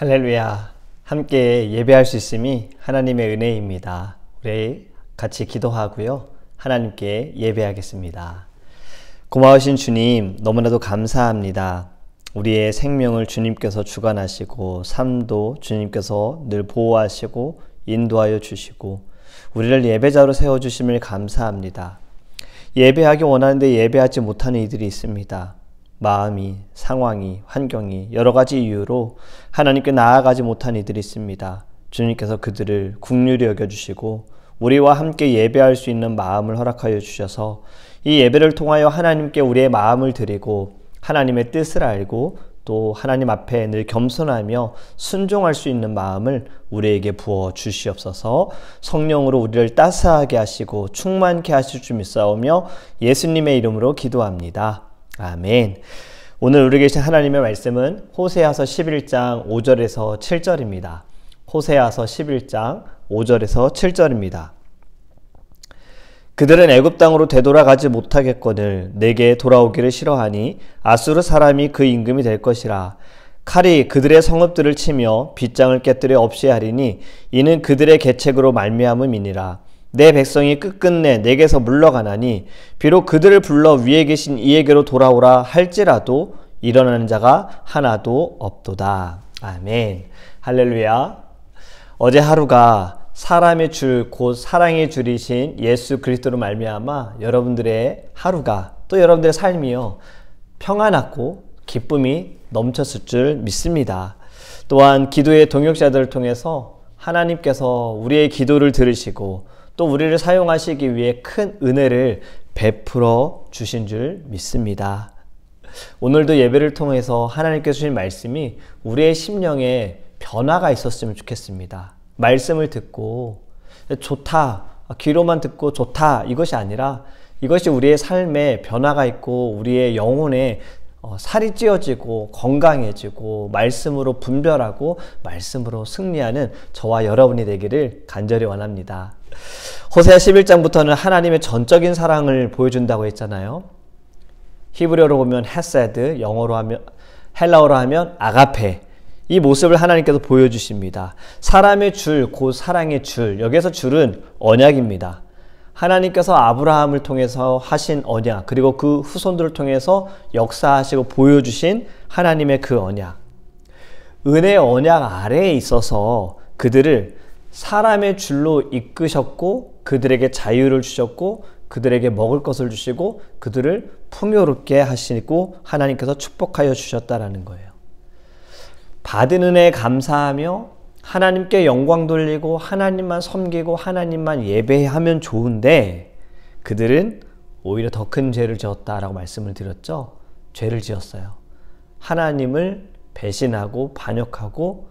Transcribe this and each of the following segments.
할렐루야. 함께 예배할 수 있음이 하나님의 은혜입니다. 우리 같이 기도하고요. 하나님께 예배하겠습니다. 고마우신 주님, 너무나도 감사합니다. 우리의 생명을 주님께서 주관하시고 삶도 주님께서 늘 보호하시고 인도하여 주시고 우리를 예배자로 세워주심을 감사합니다. 예배하기 원하는데 예배하지 못하는 이들이 있습니다. 마음이, 상황이, 환경이 여러 가지 이유로 하나님께 나아가지 못한 이들이 있습니다. 주님께서 그들을 긍휼히 여겨주시고 우리와 함께 예배할 수 있는 마음을 허락하여 주셔서 이 예배를 통하여 하나님께 우리의 마음을 드리고 하나님의 뜻을 알고 또 하나님 앞에 늘 겸손하며 순종할 수 있는 마음을 우리에게 부어 주시옵소서. 성령으로 우리를 따스하게 하시고 충만케 하실 줄 믿사오며 예수님의 이름으로 기도합니다. 아멘. 오늘 우리 계신 하나님의 말씀은 호세아서 11장 5절에서 7절입니다. 호세아서 11장 5절에서 7절입니다. 그들은 애굽 땅으로 되돌아가지 못하겠거늘 내게 돌아오기를 싫어하니 아수르 사람이 그 임금이 될 것이라. 칼이 그들의 성읍들을 치며 빗장을 깨뜨려 없이 하리니 이는 그들의 계책으로 말미암음이니라. 내 백성이 끝끝내 내게서 물러가나니 비록 그들을 불러 위에 계신 이에게로 돌아오라 할지라도 일어나는 자가 하나도 없도다. 아멘. 할렐루야. 어제 하루가 사람의 줄 곧 사랑의 줄이신 예수 그리스도로 말미암아 여러분들의 하루가 또 여러분들의 삶이요 평안하고 기쁨이 넘쳤을 줄 믿습니다. 또한 기도의 동역자들을 통해서 하나님께서 우리의 기도를 들으시고 또 우리를 사용하시기 위해 큰 은혜를 베풀어 주신 줄 믿습니다. 오늘도 예배를 통해서 하나님께서 주신 말씀이 우리의 심령에 변화가 있었으면 좋겠습니다. 말씀을 듣고 좋다, 귀로만 듣고 좋다 이것이 아니라 이것이 우리의 삶에 변화가 있고 우리의 영혼에 살이 찌어지고 건강해지고 말씀으로 분별하고 말씀으로 승리하는 저와 여러분이 되기를 간절히 원합니다. 호세아 11장부터는 하나님의 전적인 사랑을 보여준다고 했잖아요. 히브리어로 보면 헤세드, 영어로 하면 헬라어로 하면 아가페, 이 모습을 하나님께서 보여주십니다. 사람의 줄, 곧 사랑의 줄, 여기에서 줄은 언약입니다. 하나님께서 아브라함을 통해서 하신 언약, 그리고 그 후손들을 통해서 역사하시고 보여주신 하나님의 그 언약, 은혜의 언약 아래에 있어서 그들을 사람의 줄로 이끄셨고 그들에게 자유를 주셨고 그들에게 먹을 것을 주시고 그들을 풍요롭게 하시고 하나님께서 축복하여 주셨다라는 거예요. 받은 은혜에 감사하며 하나님께 영광 돌리고 하나님만 섬기고 하나님만 예배하면 좋은데 그들은 오히려 더 큰 죄를 지었다라고 말씀을 드렸죠. 죄를 지었어요. 하나님을 배신하고 반역하고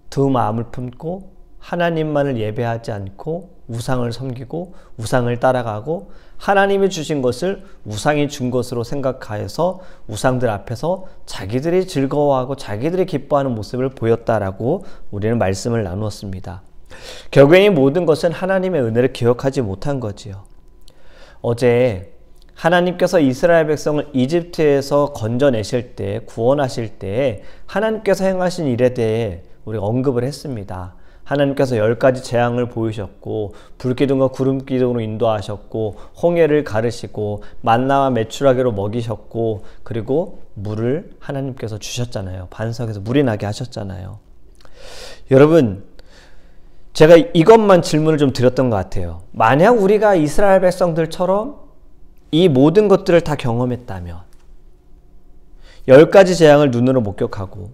두 마음을 품고 하나님만을 예배하지 않고 우상을 섬기고 우상을 따라가고 하나님이 주신 것을 우상이 준 것으로 생각하여서 우상들 앞에서 자기들이 즐거워하고 자기들이 기뻐하는 모습을 보였다라고 우리는 말씀을 나누었습니다. 결국에 이 모든 것은 하나님의 은혜를 기억하지 못한 거지요. 어제 하나님께서 이스라엘 백성을 이집트에서 건져내실 때, 구원하실 때 하나님께서 행하신 일에 대해 우리가 언급을 했습니다. 하나님께서 10가지 재앙을 보이셨고 불기둥과 구름기둥으로 인도하셨고 홍해를 가르시고 만나와 메추라기로 먹이셨고 그리고 물을 하나님께서 주셨잖아요. 반석에서 물이 나게 하셨잖아요. 여러분, 제가 이것만 질문을 좀 드렸던 것 같아요. 만약 우리가 이스라엘 백성들처럼 이 모든 것들을 다 경험했다면 10가지 재앙을 눈으로 목격하고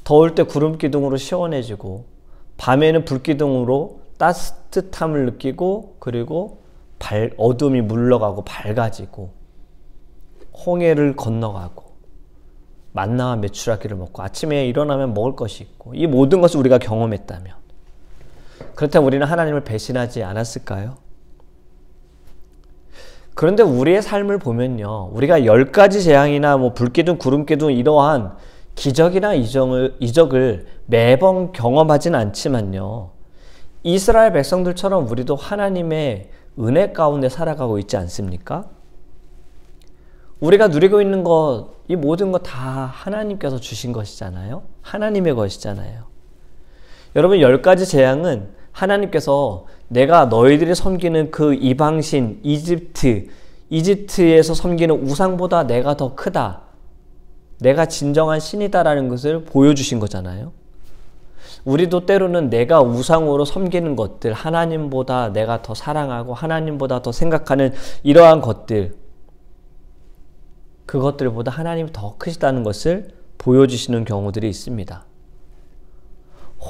더울 때 구름기둥으로 시원해지고 밤에는 불기둥으로 따뜻함을 느끼고 그리고 어둠이 물러가고 밝아지고 홍해를 건너가고 만나와 메추라기를 먹고 아침에 일어나면 먹을 것이 있고 이 모든 것을 우리가 경험했다면 그렇다면 우리는 하나님을 배신하지 않았을까요? 그런데 우리의 삶을 보면요, 우리가 10가지 재앙이나 불기둥, 구름기둥 이러한 기적이나 이적을 매번 경험하진 않지만요, 이스라엘 백성들처럼 우리도 하나님의 은혜 가운데 살아가고 있지 않습니까? 우리가 누리고 있는 것, 이 모든 것 다 하나님께서 주신 것이잖아요. 하나님의 것이잖아요. 여러분, 10가지 재앙은 하나님께서 내가 너희들이 섬기는 그 이방신 이집트에서 섬기는 우상보다 내가 더 크다, 내가 진정한 신이다라는 것을 보여주신 거잖아요. 우리도 때로는 내가 우상으로 섬기는 것들, 하나님보다 내가 더 사랑하고 하나님보다 더 생각하는 이러한 것들, 그것들보다 하나님이 더 크시다는 것을 보여주시는 경우들이 있습니다.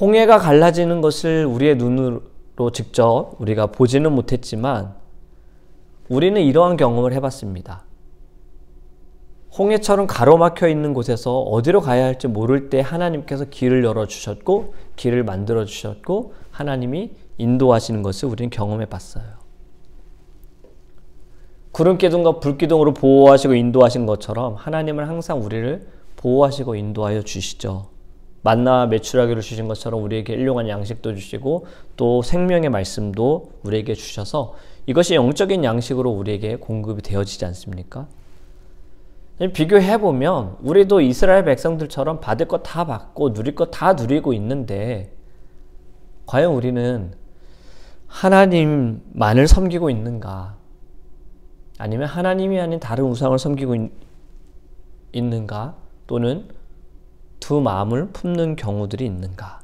홍해가 갈라지는 것을 우리의 눈으로 직접 우리가 보지는 못했지만 우리는 이러한 경험을 해봤습니다. 홍해처럼 가로막혀 있는 곳에서 어디로 가야 할지 모를 때 하나님께서 길을 열어주셨고 길을 만들어주셨고 하나님이 인도하시는 것을 우리는 경험해 봤어요. 구름기둥과 불기둥으로 보호하시고 인도하신 것처럼 하나님은 항상 우리를 보호하시고 인도하여 주시죠. 만나와 메추라기를 주신 것처럼 우리에게 일용할 양식도 주시고 또 생명의 말씀도 우리에게 주셔서 이것이 영적인 양식으로 우리에게 공급이 되어지지 않습니까? 비교해보면 우리도 이스라엘 백성들처럼 받을 것 다 받고 누릴 것 다 누리고 있는데 과연 우리는 하나님만을 섬기고 있는가? 아니면 하나님이 아닌 다른 우상을 섬기고 있는가? 또는 두 마음을 품는 경우들이 있는가?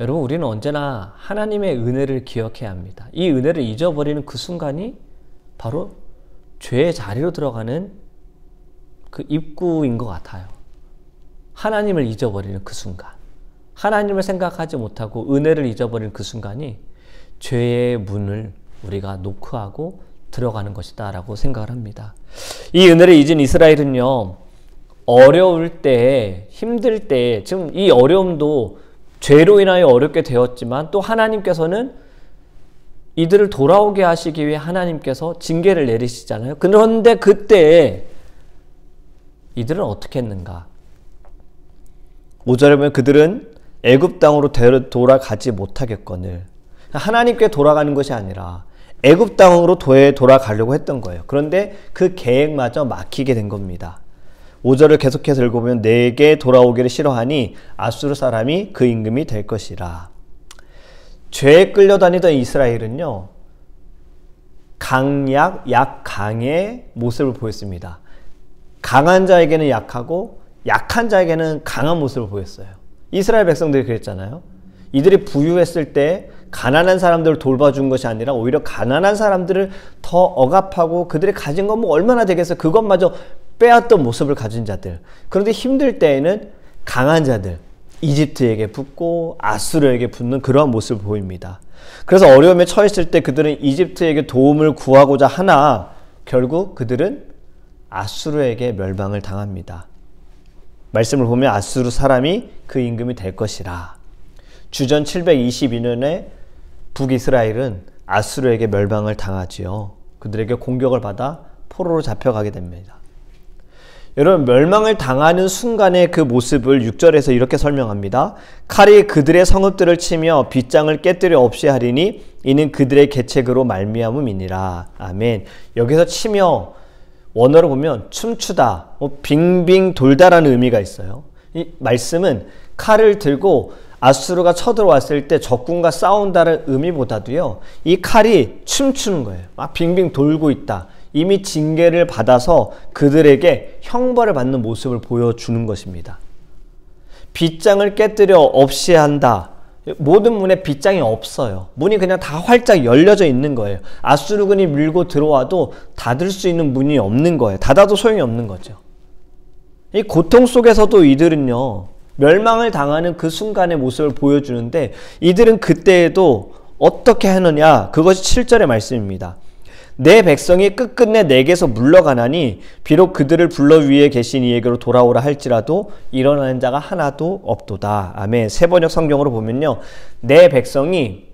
여러분, 우리는 언제나 하나님의 은혜를 기억해야 합니다. 이 은혜를 잊어버리는 그 순간이 바로 죄의 자리로 들어가는 그 입구인 것 같아요. 하나님을 잊어버리는 그 순간, 하나님을 생각하지 못하고 은혜를 잊어버리는 그 순간이 죄의 문을 우리가 노크하고 들어가는 것이다 라고 생각을 합니다. 이 은혜를 잊은 이스라엘은요, 어려울 때, 힘들 때, 지금 이 어려움도 죄로 인하여 어렵게 되었지만 또 하나님께서는 이들을 돌아오게 하시기 위해 하나님께서 징계를 내리시잖아요. 그런데 그때 이들은 어떻게 했는가? 5절에 보면 그들은 애굽 땅으로 돌아가지 못하겠거늘. 하나님께 돌아가는 것이 아니라 애굽 땅으로 돌아가려고 했던 거예요. 그런데 그 계획마저 막히게 된 겁니다. 5절을 계속해서 읽어보면 내게 돌아오기를 싫어하니 아수르 사람이 그 임금이 될 것이라. 죄에 끌려다니던 이스라엘은요, 강약, 약강의 모습을 보였습니다. 강한 자에게는 약하고 약한 자에게는 강한 모습을 보였어요. 이스라엘 백성들이 그랬잖아요. 이들이 부유했을 때 가난한 사람들을 돌봐준 것이 아니라 오히려 가난한 사람들을 더 억압하고 그들이 가진 건 뭐 얼마나 되겠어, 그것마저 빼앗던 모습을 가진 자들. 그런데 힘들 때에는 강한 자들, 이집트에게 붙고 아수르에게 붙는 그러한 모습을 보입니다. 그래서 어려움에 처했을 때 그들은 이집트에게 도움을 구하고자 하나 결국 그들은 아수르에게 멸망을 당합니다. 말씀을 보면 아수르 사람이 그 임금이 될 것이라. 주전 722년에 북이스라엘은 아수르에게 멸망을 당하지요. 그들에게 공격을 받아 포로로 잡혀가게 됩니다. 여러분, 멸망을 당하는 순간의 그 모습을 6절에서 이렇게 설명합니다. 칼이 그들의 성읍들을 치며 빗장을 깨뜨려 없이 하리니 이는 그들의 계책으로 말미암음이니라. 아멘. 여기서 치며 원어로 보면 춤추다, 빙빙 돌다라는 의미가 있어요. 이 말씀은 칼을 들고 아수르가 쳐들어왔을 때 적군과 싸운다는 의미보다도요, 이 칼이 춤추는 거예요. 막 빙빙 돌고 있다. 이미 징계를 받아서 그들에게 형벌을 받는 모습을 보여주는 것입니다. 빗장을 깨뜨려 없이 한다. 모든 문에 빗장이 없어요. 문이 그냥 다 활짝 열려져 있는 거예요. 아수르군이 밀고 들어와도 닫을 수 있는 문이 없는 거예요. 닫아도 소용이 없는 거죠. 이 고통 속에서도 이들은요, 멸망을 당하는 그 순간의 모습을 보여주는데 이들은 그때에도 어떻게 하느냐, 그것이 7절의 말씀입니다. 내 백성이 끝끝내 내게서 물러가나니 비록 그들을 불러 위에 계신 이에게로 돌아오라 할지라도 일어나는 자가 하나도 없도다. 아멘. 세번역 성경으로 보면요, 내 백성이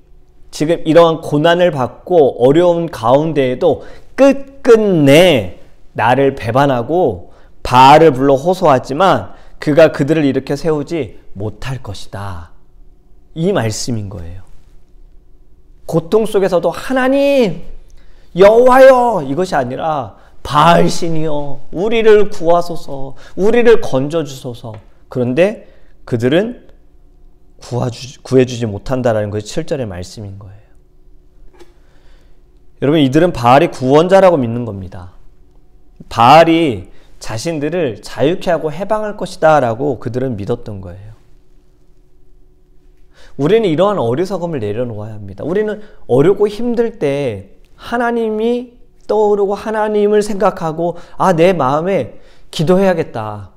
지금 이러한 고난을 받고 어려운 가운데에도 끝끝내 나를 배반하고 바알을 불러 호소하지만 그가 그들을 일으켜 세우지 못할 것이다. 이 말씀인 거예요. 고통 속에서도 하나님, 여호와여, 이것이 아니라 바알신이여 우리를 구하소서, 우리를 건져주소서. 그런데 그들은 구해주지 못한다라는 것이 7절의 말씀인 거예요. 여러분, 이들은 바알이 구원자라고 믿는 겁니다. 바알이 자신들을 자유케 하고 해방할 것이다 라고 그들은 믿었던 거예요. 우리는 이러한 어리석음을 내려놓아야 합니다. 우리는 어렵고 힘들 때 하나님이 떠오르고 하나님을 생각하고 내 마음에 기도해야겠다.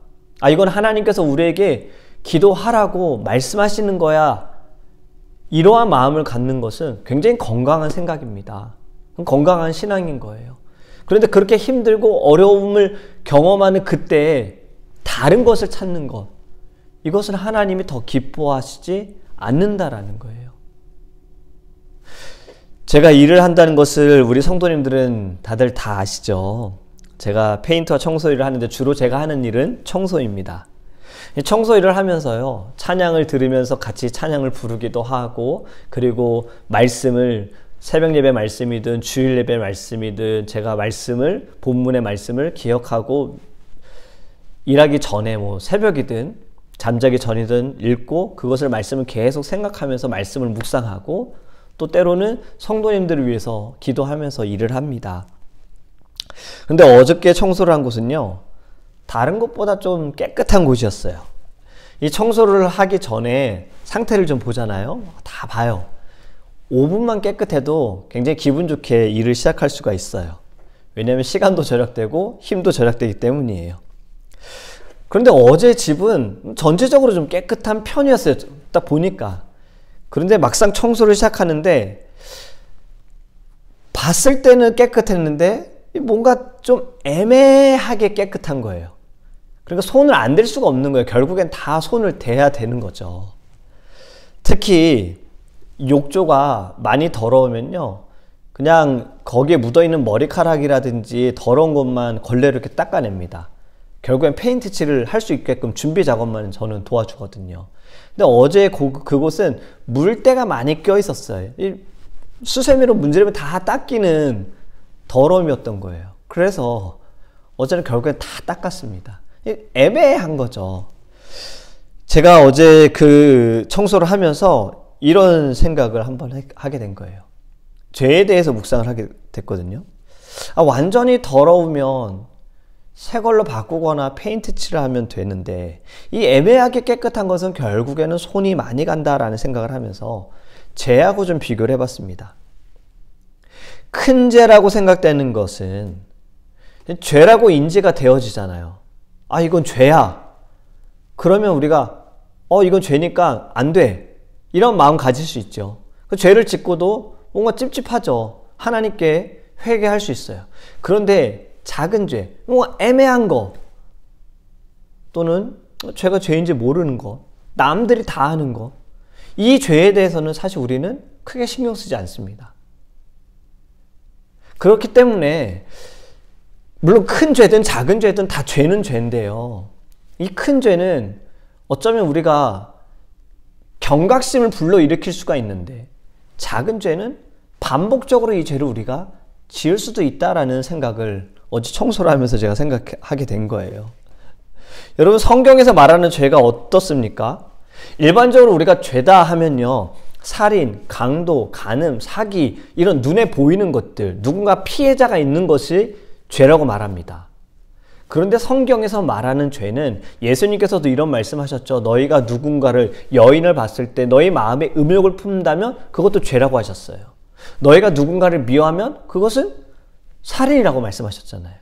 이건 하나님께서 우리에게 기도하라고 말씀하시는 거야. 이러한 마음을 갖는 것은 굉장히 건강한 생각입니다. 건강한 신앙인 거예요. 그런데 그렇게 힘들고 어려움을 경험하는 그때에 다른 것을 찾는 것, 이것은 하나님이 더 기뻐하시지 않는다라는 거예요. 제가 일을 한다는 것을 우리 성도님들은 다들 다 아시죠? 제가 페인트와 청소 일을 하는데 주로 제가 하는 일은 청소입니다. 청소 일을 하면서요, 찬양을 들으면서 같이 찬양을 부르기도 하고, 그리고 말씀을 새벽 예배 말씀이든 주일 예배 말씀이든 제가 본문의 말씀을 기억하고 일하기 전에 새벽이든 잠자기 전이든 읽고 그것을 말씀을 계속 생각하면서 말씀을 묵상하고 또 때로는 성도님들을 위해서 기도하면서 일을 합니다. 근데 어저께 청소를 한 곳은요, 다른 곳보다 좀 깨끗한 곳이었어요. 이 청소를 하기 전에 상태를 좀 보잖아요. 다 봐요. 5분만 깨끗해도 굉장히 기분 좋게 일을 시작할 수가 있어요. 왜냐하면 시간도 절약되고 힘도 절약되기 때문이에요. 그런데 어제 집은 전체적으로 좀 깨끗한 편이었어요. 딱 보니까. 그런데 막상 청소를 시작하는데 봤을 때는 깨끗했는데 뭔가 좀 애매하게 깨끗한 거예요. 그러니까 손을 안 댈 수가 없는 거예요. 결국엔 다 손을 대야 되는 거죠. 특히 욕조가 많이 더러우면요, 그냥 거기에 묻어있는 머리카락이라든지 더러운 것만 걸레로 이렇게 닦아냅니다. 결국엔 페인트 칠을 할 수 있게끔 준비 작업만 저는 도와주거든요. 근데 어제 그곳은 물때가 많이 껴 있었어요. 수세미로 문지르면 다 닦이는 더러움이었던 거예요. 그래서 어제는 결국엔 다 닦았습니다. 애매한 거죠. 제가 어제 그 청소를 하면서 이런 생각을 한번 하게 된 거예요. 죄에 대해서 묵상을 하게 됐거든요. 완전히 더러우면 새 걸로 바꾸거나 페인트 칠을 하면 되는데 이 애매하게 깨끗한 것은 결국에는 손이 많이 간다라는 생각을 하면서 죄하고 좀 비교를 해봤습니다. 큰 죄라고 생각되는 것은 죄라고 인지가 되어지잖아요. 이건 죄야. 그러면 우리가 이건 죄니까 안 돼. 이런 마음 가질 수 있죠. 그 죄를 짓고도 뭔가 찝찝하죠. 하나님께 회개할 수 있어요. 그런데 작은 죄, 뭔가 애매한 거, 또는 죄가 죄인지 모르는 거, 남들이 다 하는 거, 이 죄에 대해서는 사실 우리는 크게 신경 쓰지 않습니다. 그렇기 때문에 물론 큰 죄든 작은 죄든 다 죄는 죄인데요, 이 큰 죄는 어쩌면 우리가 경각심을 불러일으킬 수가 있는데 작은 죄는 반복적으로 이 죄를 우리가 지을 수도 있다라는 생각을 어제 청소를 하면서 제가 생각하게 된 거예요. 여러분, 성경에서 말하는 죄가 어떻습니까? 일반적으로 우리가 죄다 하면요, 살인, 강도, 간음, 사기, 이런 눈에 보이는 것들, 누군가 피해자가 있는 것이 죄라고 말합니다. 그런데 성경에서 말하는 죄는, 예수님께서도 이런 말씀하셨죠. 너희가 누군가를, 여인을 봤을 때 너희 마음에 음욕을 품는다면 그것도 죄라고 하셨어요. 너희가 누군가를 미워하면 그것은 살인이라고 말씀하셨잖아요.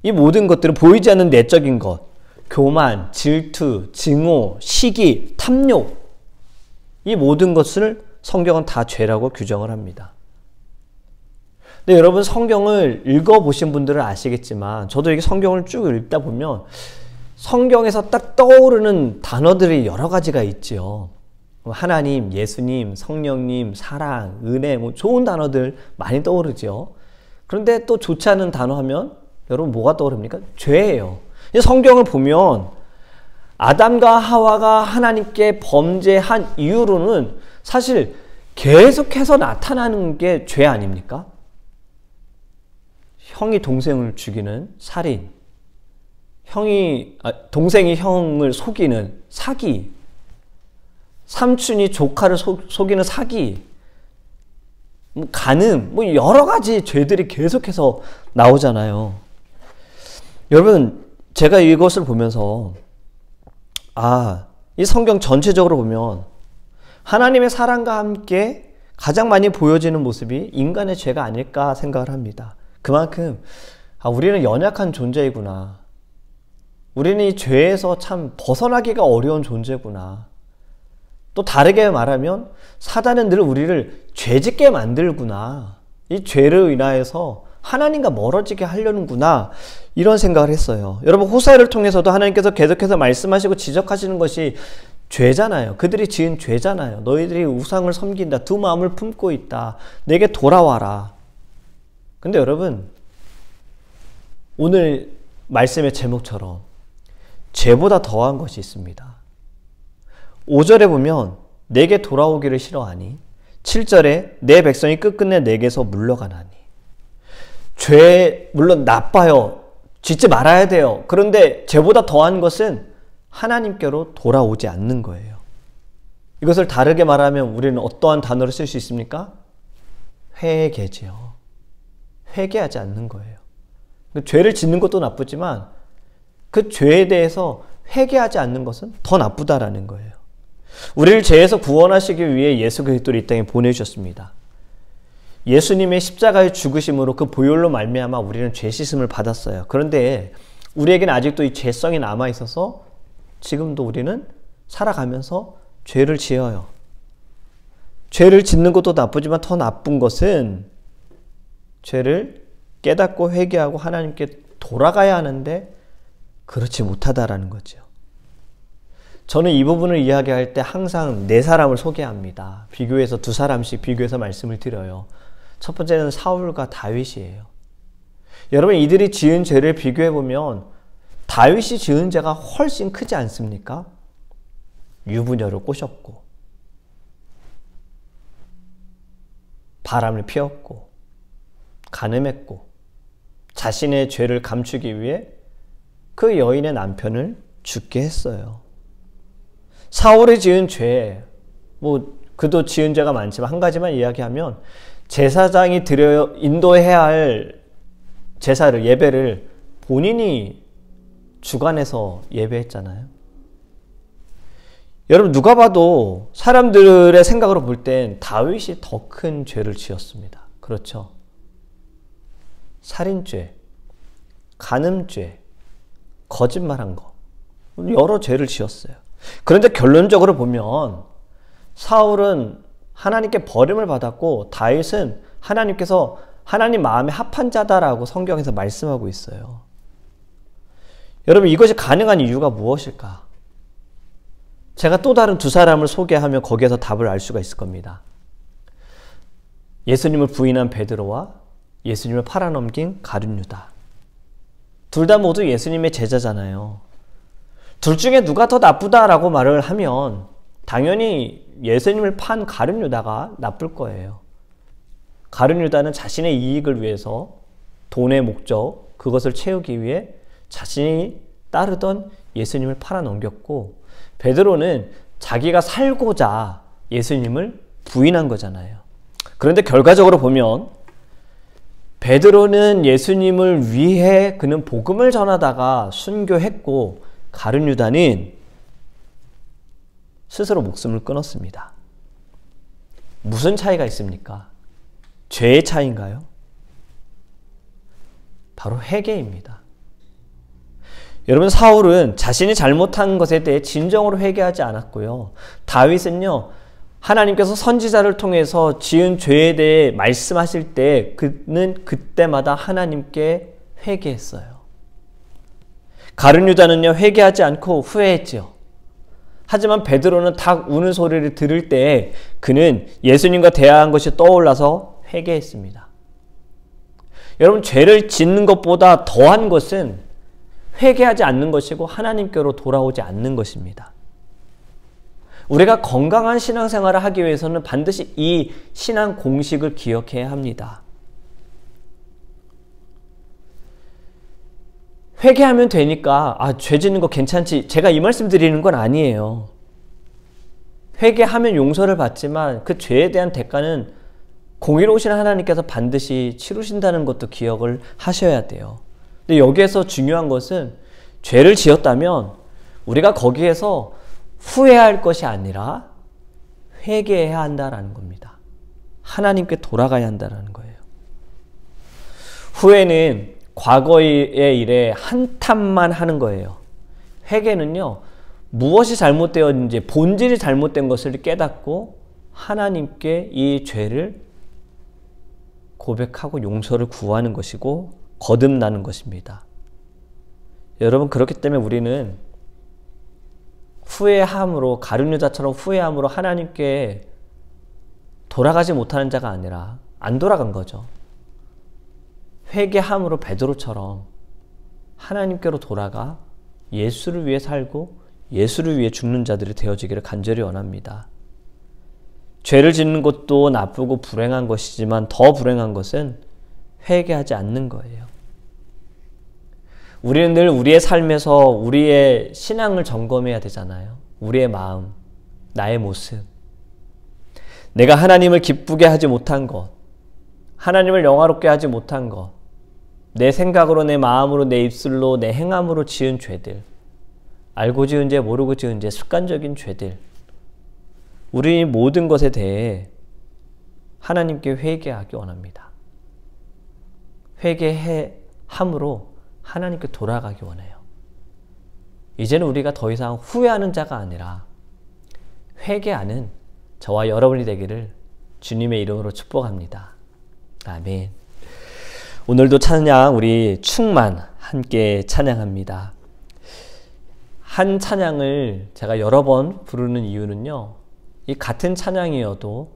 이 모든 것들은 보이지 않는 내적인 것, 교만, 질투, 증오, 시기, 탐욕, 이 모든 것을 성경은 다 죄라고 규정을 합니다. 근데 여러분, 성경을 읽어보신 분들은 아시겠지만 저도 이게 성경을 쭉 읽다 보면 성경에서 딱 떠오르는 단어들이 여러 가지가 있죠. 하나님, 예수님, 성령님, 사랑, 은혜, 좋은 단어들 많이 떠오르죠. 그런데 또 좋지 않은 단어 하면 여러분 뭐가 떠오릅니까? 죄예요. 성경을 보면 아담과 하와가 하나님께 범죄한 이후로는 사실 계속해서 나타나는 게 죄 아닙니까? 형이 동생을 죽이는 살인, 동생이 형을 속이는 사기, 삼촌이 조카를 속이는 사기, 간음, 여러 가지 죄들이 계속해서 나오잖아요. 여러분, 제가 이것을 보면서 이 성경 전체적으로 보면 하나님의 사랑과 함께 가장 많이 보여지는 모습이 인간의 죄가 아닐까 생각을 합니다. 그만큼 우리는 연약한 존재이구나. 우리는 이 죄에서 참 벗어나기가 어려운 존재구나. 또 다르게 말하면 사단은 늘 우리를 죄짓게 만들구나. 이 죄를 인하여서 하나님과 멀어지게 하려는구나. 이런 생각을 했어요. 여러분, 호세아를 통해서도 하나님께서 계속해서 말씀하시고 지적하시는 것이 죄잖아요. 그들이 지은 죄잖아요. 너희들이 우상을 섬긴다. 두 마음을 품고 있다. 내게 돌아와라. 근데 여러분, 오늘 말씀의 제목처럼 죄보다 더한 것이 있습니다. 5절에 보면 내게 돌아오기를 싫어하니, 7절에 내 백성이 끝끝내 내게서 물러가나니. 죄 물론 나빠요. 짓지 말아야 돼요. 그런데 죄보다 더한 것은 하나님께로 돌아오지 않는 거예요. 이것을 다르게 말하면 우리는 어떠한 단어를 쓸 수 있습니까? 회개지요. 회개하지 않는 거예요. 죄를 짓는 것도 나쁘지만 그 죄에 대해서 회개하지 않는 것은 더 나쁘다라는 거예요. 우리를 죄에서 구원하시기 위해 예수 그리스도를 이 땅에 보내주셨습니다. 예수님의 십자가의 죽으심으로 그 보혈로 말미암아 우리는 죄 씻음을 받았어요. 그런데 우리에게는 아직도 이 죄성이 남아 있어서 지금도 우리는 살아가면서 죄를 지어요. 죄를 짓는 것도 나쁘지만 더 나쁜 것은 죄를 깨닫고 회개하고 하나님께 돌아가야 하는데 그렇지 못하다라는 거죠. 저는 이 부분을 이야기할 때 항상 네 사람을 소개합니다. 비교해서 두 사람씩 비교해서 말씀을 드려요. 첫 번째는 사울과 다윗이에요. 여러분, 이들이 지은 죄를 비교해보면 다윗이 지은 죄가 훨씬 크지 않습니까? 유부녀를 꼬셨고 바람을 피웠고 간음했고 자신의 죄를 감추기 위해 그 여인의 남편을 죽게 했어요. 사울이 지은 죄, 그도 지은 죄가 많지만 한 가지만 이야기하면 제사장이 인도해야 할 제사를, 예배를 본인이 주관해서 예배했잖아요. 여러분, 누가 봐도 사람들의 생각으로 볼 땐 다윗이 더 큰 죄를 지었습니다. 그렇죠? 살인죄, 간음죄, 거짓말한 거, 여러 죄를 지었어요. 그런데 결론적으로 보면 사울은 하나님께 버림을 받았고 다윗은 하나님께서 하나님 마음에 합한 자다라고 성경에서 말씀하고 있어요. 여러분, 이것이 가능한 이유가 무엇일까? 제가 또 다른 두 사람을 소개하면 거기에서 답을 알 수가 있을 겁니다. 예수님을 부인한 베드로와 예수님을 팔아넘긴 가룟 유다. 둘 다 모두 예수님의 제자잖아요. 둘 중에 누가 더 나쁘다라고 말을 하면 당연히 예수님을 판 가룟 유다가 나쁠 거예요. 가룟 유다는 자신의 이익을 위해서 돈의 목적, 그것을 채우기 위해 자신이 따르던 예수님을 팔아넘겼고, 베드로는 자기가 살고자 예수님을 부인한 거잖아요. 그런데 결과적으로 보면 베드로는 예수님을 위해 그는 복음을 전하다가 순교했고, 가룟 유다는 스스로 목숨을 끊었습니다. 무슨 차이가 있습니까? 죄의 차이인가요? 바로 회개입니다. 여러분, 사울은 자신이 잘못한 것에 대해 진정으로 회개하지 않았고요. 다윗은요, 하나님께서 선지자를 통해서 지은 죄에 대해 말씀하실 때 그는 그때마다 하나님께 회개했어요. 가룟 유다는요, 회개하지 않고 후회했죠. 하지만 베드로는 닭 우는 소리를 들을 때 그는 예수님과 대화한 것이 떠올라서 회개했습니다. 여러분, 죄를 짓는 것보다 더한 것은 회개하지 않는 것이고 하나님께로 돌아오지 않는 것입니다. 우리가 건강한 신앙생활을 하기 위해서는 반드시 이 신앙 공식을 기억해야 합니다. 회개하면 되니까 죄 짓는 거 괜찮지, 제가 이 말씀 드리는 건 아니에요. 회개하면 용서를 받지만 그 죄에 대한 대가는 공의로우신 하나님께서 반드시 치르신다는 것도 기억을 하셔야 돼요. 근데 여기에서 중요한 것은 죄를 지었다면 우리가 거기에서 후회할 것이 아니라 회개해야 한다라는 겁니다. 하나님께 돌아가야 한다라는 거예요. 후회는 과거의 일에 한탄만 하는 거예요. 회개는요, 무엇이 잘못되었는지 본질이 잘못된 것을 깨닫고 하나님께 이 죄를 고백하고 용서를 구하는 것이고 거듭나는 것입니다. 여러분, 그렇기 때문에 우리는 후회함으로, 가룟 여자처럼 후회함으로 하나님께 돌아가지 못하는 자가 아니라 안 돌아간 거죠. 회개함으로 베드로처럼 하나님께로 돌아가 예수를 위해 살고 예수를 위해 죽는 자들이 되어지기를 간절히 원합니다. 죄를 짓는 것도 나쁘고 불행한 것이지만 더 불행한 것은 회개하지 않는 거예요. 우리는 늘 우리의 삶에서 우리의 신앙을 점검해야 되잖아요. 우리의 마음, 나의 모습. 내가 하나님을 기쁘게 하지 못한 것, 하나님을 영화롭게 하지 못한 것, 내 생각으로, 내 마음으로, 내 입술로, 내 행함으로 지은 죄들, 알고 지은 죄, 모르고 지은 죄, 습관적인 죄들, 우리 모든 것에 대해 하나님께 회개하기 원합니다. 회개함으로 하나님께 돌아가기 원해요. 이제는 우리가 더 이상 후회하는 자가 아니라 회개하는 저와 여러분이 되기를 주님의 이름으로 축복합니다. 아멘. 오늘도 찬양, 우리 충만 함께 찬양합니다. 한 찬양을 제가 여러 번 부르는 이유는요, 이 같은 찬양이어도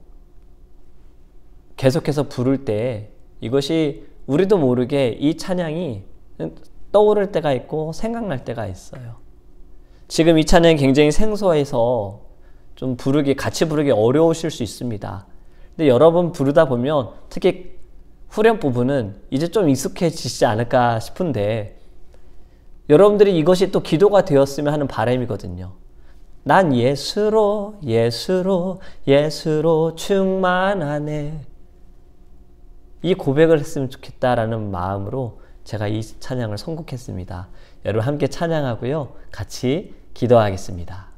계속해서 부를 때 이것이 우리도 모르게 이 찬양이 떠오를 때가 있고 생각날 때가 있어요. 지금 이 찬양이 굉장히 생소해서 좀 같이 부르기 어려우실 수 있습니다. 근데 여러 번 부르다 보면 특히 후렴 부분은 이제 좀 익숙해지지 않을까 싶은데, 여러분들이 이것이 또 기도가 되었으면 하는 바람이거든요. 난 예수로 충만하네. 이 고백을 했으면 좋겠다라는 마음으로 제가 이 찬양을 선곡했습니다. 여러분 함께 찬양하고요, 같이 기도하겠습니다.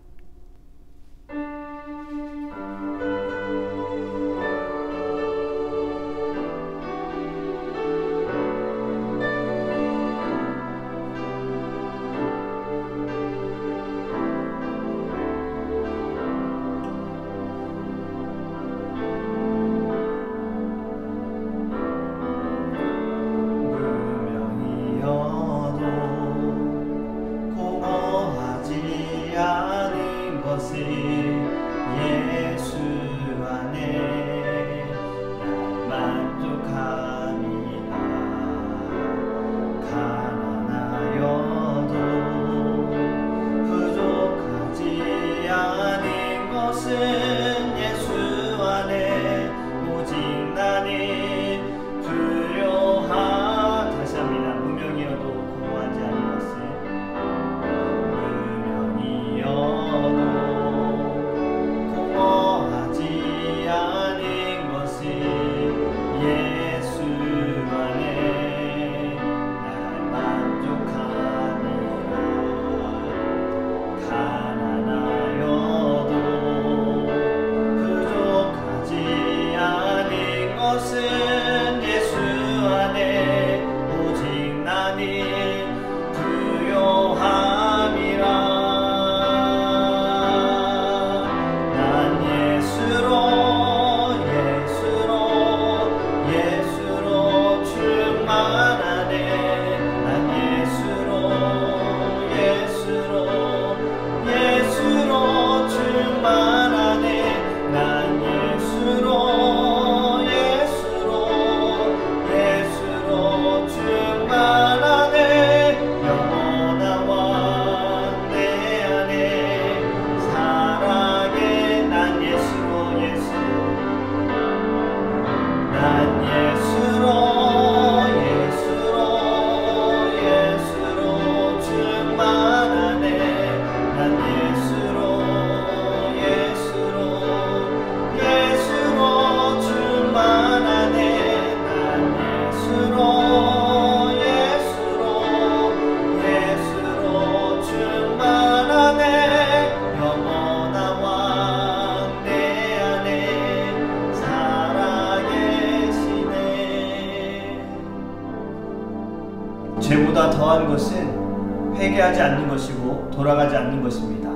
더한 것은 회개하지 않는 것이고 돌아가지 않는 것입니다.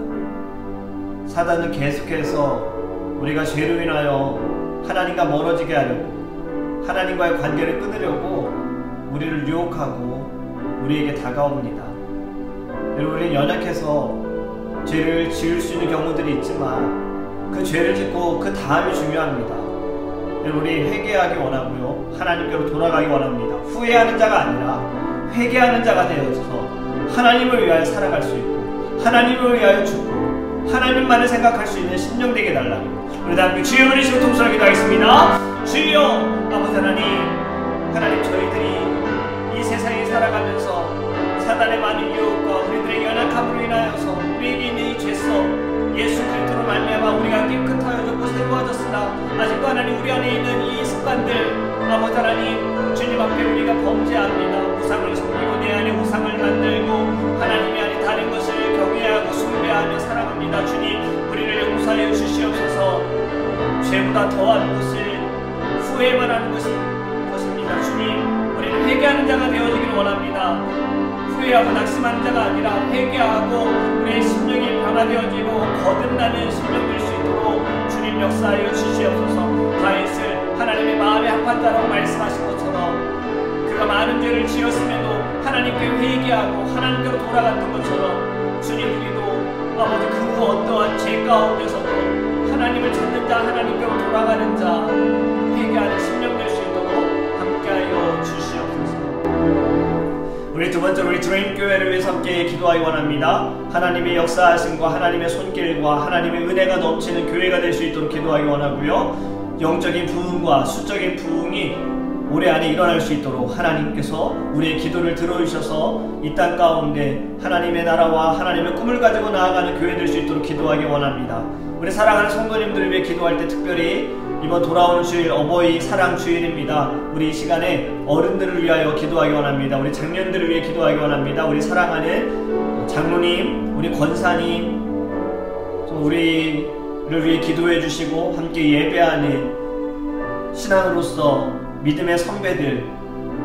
사단은 계속해서 우리가 죄로 인하여 하나님과 멀어지게 하려고, 하나님과의 관계를 끊으려고 우리를 유혹하고 우리에게 다가옵니다. 여러분, 우리는 연약해서 죄를 지을 수 있는 경우들이 있지만 그 죄를 짓고 그 다음이 중요합니다. 여러분, 우리 회개하기 원하고요, 하나님께로 돌아가기 원합니다. 후회하는 자가 아니라 회개하는 자가 되어서 하나님을 위하여 살아갈 수 있고 하나님을 위하여 죽고 하나님만을 생각할 수 있는 심령 되게 달라고 우리 다 함께 주여 부르시고 통솔하게 기도하겠습니다. 주여 아버지 하나님, 저희들이 이 세상에 살아가면서 사단의 많은 유혹과 우리들의 연약함으로 인하여서 우리에게 있는 이 죄성 예수 그리스도로 말미암아 우리가 깨끗하여졌고 새로워졌으나 아직도 하나님 우리 안에 있는 이 습관들, 아버지 하나님, 주님 앞에 우리가 범죄합니다. 우상을 섬기고 내 안에 우상을 만들고 하나님이 아닌 다른 것을 경외하고 숭배하며 살아갑니다. 주님, 우리를 용서하여 주시옵소서. 죄보다 더한 것을 후회만 하는 것입니다. 주님, 우리는 회개하는 자가 되어지기를 원합니다. 후회하고 낙심하는 자가 아니라 회개하고 우리의 심령이 변화되어지고 거듭나는 심령 될 수 있도록 주님 역사하여 주시옵소서. 다윗을 하나님의 마음에 합한 자라고 말씀하신 것처럼 그가 많은 죄를 지었음에도 하나님께 회개하고 하나님께로 돌아갔던 것처럼 주님, 우리도 아버지 그 후 어떠한 죄 가운데서도 하나님을 찾는 자, 하나님께로 돌아가는 자, 회개하는 심령 될 수 있도록 함께하여 주시옵소서. 우리 두 번째로 우리 드림교회를 위해서 함께 기도하기 원합니다. 하나님의 역사하심과 하나님의 손길과 하나님의 은혜가 넘치는 교회가 될 수 있도록 기도하기 원하고요, 영적인 부흥과 수적인 부흥이 우리 안에 일어날 수 있도록 하나님께서 우리의 기도를 들어주셔서 이 땅 가운데 하나님의 나라와 하나님의 꿈을 가지고 나아가는 교회 될 수 있도록 기도하기 원합니다. 우리 사랑하는 성도님들을 위해 기도할 때 특별히 이번 돌아오는 주일 어버이 사랑 주일입니다. 우리 이 시간에 어른들을 위하여 기도하기 원합니다. 우리 장년들을 위해 기도하기 원합니다. 우리 사랑하는 장로님, 우리 권사님, 우리를 위해 기도해 주시고 함께 예배하는 신앙으로서 믿음의 선배들,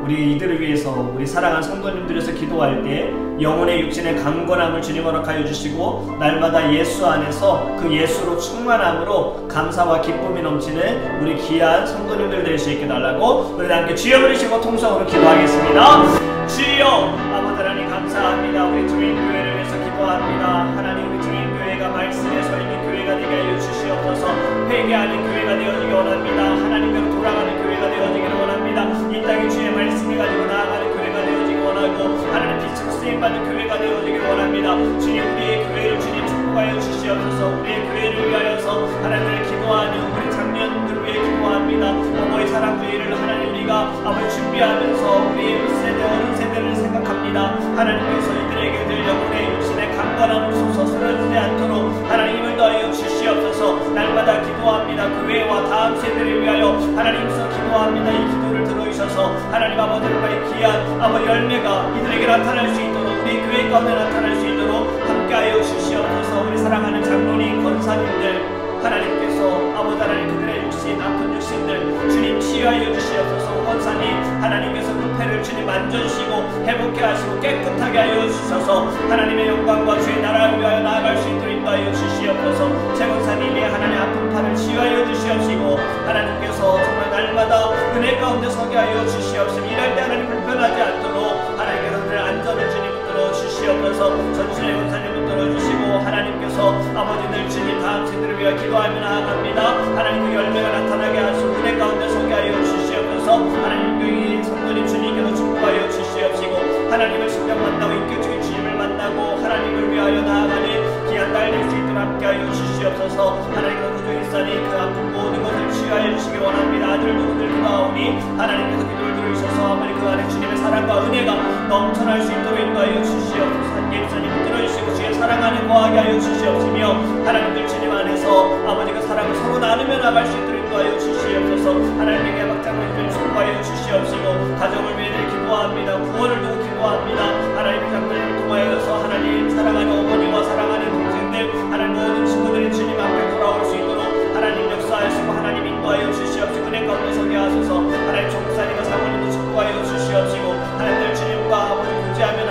우리 이들을 위해서 우리 사랑하는 성도님들에서 기도할 때 영혼의 육신의 강건함을 주님 허락하여 주시고 날마다 예수 안에서 그 예수로 충만함으로 감사와 기쁨이 넘치는 우리 귀한 성도님들 될 수 있게 달라고 우리 함께 주여 부르시고 통성으로 기도하겠습니다. 주여 아버지 하나님 감사합니다. 우리 주인교회를 위해서 기도합니다. 하나님, 우리 주인교회가 말씀에 서있는 교회가 되게 하여 주시옵소서. 회개하는 교회가 되어지기 원합니다. 하나님께로 돌아가는 교회가 되어지기를 원합니다. 이 땅에 주의 말씀을 가지고 나아가는 교회가 되어지기 원하고 하나님 빛으로 쓰임받는 교회가 되어지기를 원합니다. 주님, 우리의 교회를 주님 축복하여 주시옵소서. 우리의 교회를 위하여서 하나님을 기도하는 우리 장년들을 위해 기도합니다. 어머니 사랑 주의를 하나님 우리가 아버지 준비하면서 우리의 세대 어른 세대를 생각합니다. 하나님께서 이들에게 늘 영혼의 육신의 강건함을 쏟아서 쓰러지지 않도록 하나님 힘을 더하여 주시옵소서. 날마다 기도합니다. 교회와 다음 세대를 위하여 하나님께서 기도합니다. 이 기도를 들어주셔서 하나님 아버지 정말 귀한 아버지 열매가 이들에게 나타날 수 있도록 우리 교회 가운데 나타날 수 있도록 함께하여 주시옵소서. 우리 사랑하는 장로님, 권사님들 하나님께서 아버지 하나님 그들의 육신, 아픈 육신들 주님 치유하여 주시옵소서. 권사님 하나님께서 그 폐를 주님 만져주시고 회복케 하시고 깨끗하게 하여 주셔서 하나님의 영광과 주의 나라를 위하여 나아갈 수 있도록 인도하여 주시옵소서. 최 권사님이 하나님 아픈 팔을 치유하여 주시옵시고 하나님께서 정말 날마다 은혜 가운데 서게 하여 주시옵시고 일할 때 하나님 불편하지 않도록 하나님께서 늘 안전을 주님 붙들어 주시옵소서. 전순의 권사님 붙들어 주시고 하나님께서 아버지들 주님 다음 세대를 위하여 기도하며 나아갑니다. 하나님 그 열매가 나타나게 하시고 은혜 가운데 서게 하여 주시옵소서. 하나님 그 성도님 주님께서 축복하여 주시옵시고 하나님을 직접 만나고 인격적인 주님을 만나고 하나님을 위하여 나아가는 귀한 날 될 수 있도록 함께하여 주시옵소서. 하나님께서 구주일사님 그 아픈 모든 것을 치유하여 주시기 원합니다. 아들 누구들 기도하오니 하나님께서 기도를 들으셔서 아버지 그 안에 주님의 사랑과 은혜가 넘쳐날 수 있도록 인도하여 주시옵소서. 한계입사님 붙들어주시고 주의 사랑 안에 거하게 하여 주시옵시며 하나님들 주님 안에서 아버지 그 사랑을 서로 나누며 나갈 수 있도록 인도하여 주시옵소서. 하나님에게 막장을 축복하여 주시옵시고 가정을 위해 기도합니다. 구원을 두고 기도합니다. 하나님의 장들을 통하여서 하나님 사랑하는 어머니와 사랑하는 동생들 하나님 모든 친구들이 주님 앞에 돌아올 수 있도록 하나님 역사하시고 하나님 인도하여 주시옵시고 은혜 가운데 서게 하소서. 하나님 종사님과 사모님도 축복하여 주시옵시고 하나님들 주님과 아버지 교제하며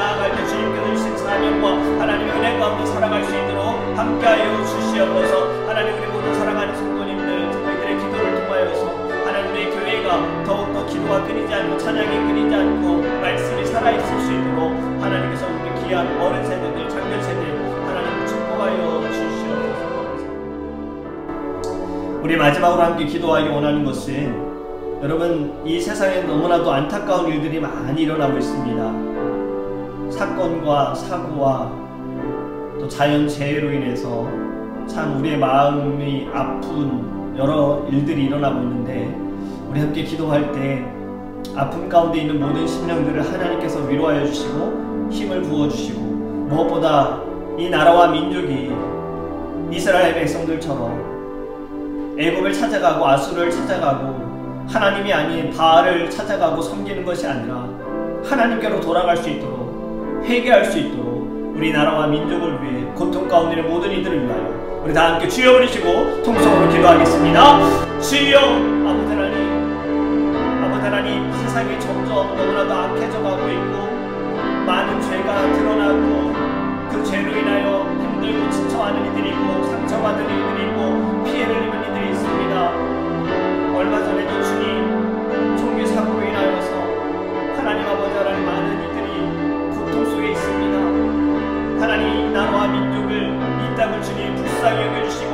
하여 주시옵소서. 하나님, 우리 모든 사랑하는 성도님들, 저희들의 기도를 통하여서 하나님의 교회가 더욱더 기도가 끊이지 않고 찬양이 끊이지 않고 말씀이 살아있을 수 있도록 하나님께서 우리 귀한 어른 세대들, 장년 세대 하나님 축복하여 주시옵소서. 우리 마지막으로 함께 기도하기 원하는 것은, 여러분, 이 세상에 너무나도 안타까운 일들이 많이 일어나고 있습니다. 사건과 사고와 또 자연재해로 인해서 참 우리의 마음이 아픈 여러 일들이 일어나고 있는데, 우리 함께 기도할 때 아픔 가운데 있는 모든 심령들을 하나님께서 위로하여 주시고 힘을 부어주시고, 무엇보다 이 나라와 민족이 이스라엘 백성들처럼 애굽을 찾아가고 아수르를 찾아가고 하나님이 아닌 바알을 찾아가고 섬기는 것이 아니라 하나님께로 돌아갈 수 있도록, 회개할 수 있도록 우리 나라와 민족을 위해, 고통 가운데 있는 모든 이들을 위하여 우리 다 함께 주여 부르시고 통성으로 기도하겠습니다. 주여. 아버지 하나님, 세상이 점점 너무나도 악해져 가고 있고 많은 죄가 드러나고 그 죄로 인하여 힘들고 지쳐하는 이들이 있고 상처받은 이들이 있고 피해를 입은 이들이 있습니다. 얼마 전에도 주님, 총기 사고로 인하여서 하나님 아버지 하나님 많은 이들이 고통 속에 있습니다. 하나님, 나라와 민족을, 이 땅을 주님 불쌍히 여겨주시고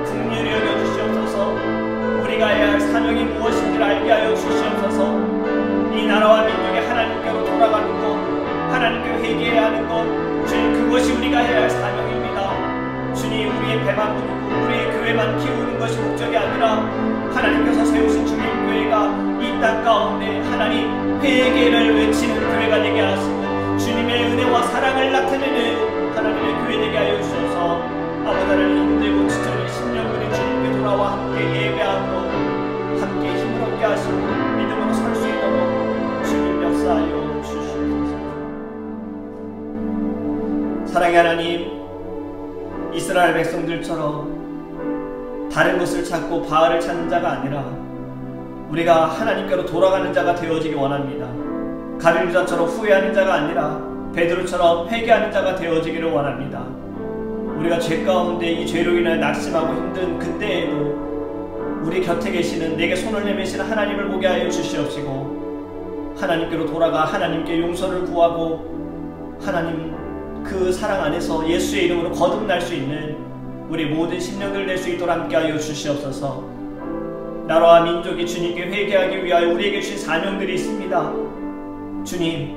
긍휼히 여겨주시옵소서. 우리가 해야 할 사명이 무엇인지를 알게 하여 주시옵소서. 이 나라와 민족이 하나님께로 돌아가는 것, 하나님께 회개해야 하는 것, 주님, 그것이 우리가 해야 할 사명입니다. 주님, 우리의 배만 부르고 우리의 교회만 키우는 것이 목적이 아니라 하나님께서 세우신 주님 교회가 이 땅 가운데 하나님 회개를 외치는 교회가 되게 하시고 주님의 은혜와 사랑을 나타내는 하나님의 교회 되게 하여 주셔서 아버지 하나님, 힘들고 지쳐있는 심령들이 주님께 돌아와 함께 예배함으로 함께 힘을 얻게 하시고 믿음으로 설 수 있도록 주님 역사하여 주시옵소서. 사랑의 하나님, 이스라엘 백성들처럼 다른 것을 찾고 바알을 찾는 자가 아니라 우리가 하나님께로 돌아가는 자가 되어지기 원합니다. 가룟 유다처럼 후회하는 자가 아니라 베드로처럼 회개하는 자가 되어지기를 원합니다. 우리가 죄 가운데 이 죄로 인하여 낙심하고 힘든 그때에도 우리 곁에 계시는, 내게 손을 내미시는 하나님을 보게 하여 주시옵시고 하나님께로 돌아가 하나님께 용서를 구하고 하나님 그 사랑 안에서 예수의 이름으로 거듭날 수 있는 우리 모든 심령들 될 수 있도록 함께하여 주시옵소서. 나라와 민족이 주님께 회개하기 위하여 우리에게 주신 사명들이 있습니다. 주님,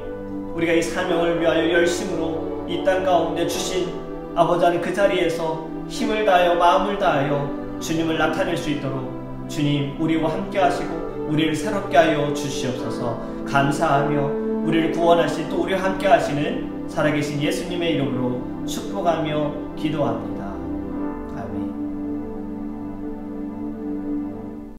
우리가 이 사명을 위하여 열심으로 이 땅 가운데 주신 아버지 하나님 그 자리에서 힘을 다하여 마음을 다하여 주님을 나타낼 수 있도록 주님, 우리와 함께 하시고 우리를 새롭게 하여 주시옵소서. 감사하며 우리를 구원하신, 또 우리와 함께 하시는 살아계신 예수님의 이름으로 축복하며 기도합니다.